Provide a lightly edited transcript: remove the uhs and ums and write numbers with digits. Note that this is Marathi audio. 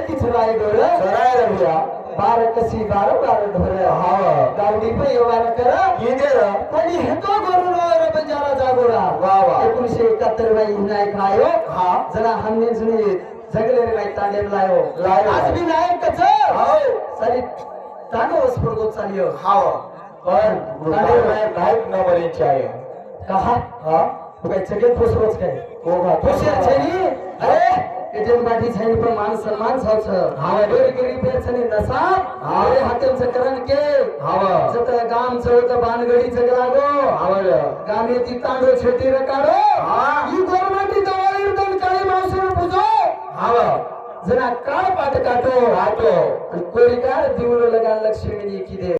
किच राय डोर सराय रविया 12 कशी 12 ढोर हा गावडी पे व्यवहार करा की दे र आणि हे तो गोरुरावर बंजारा जागोरा वा वा 1971 बाई नाही खायो हा जरा हमने जुनी जगले नाही तांडेल लायो लायो. आज भी नाही कच हो सारी तांडव स्फोट चालियो हा पण नाईक नंबरची आहे कहा हा तू काय सगळे फुसरोच काय हो का खुशियार छैनी अरे एजन बाटी छैनी पण मान सन्मान छछ हा डोरी गिरी पे छनी नसा अरे हातेम सकरन के हा जत गाम चौत बानगडी जगलागो आवड गामे ती तांडो छेटी रकाडो हा ई गोरमाटी दवाई दन काळी मावशी पूजो हा जरा काळ पाट काटो राहतो आणि कोरी काळ दिवलो लगा लक्ष्मीनी की दे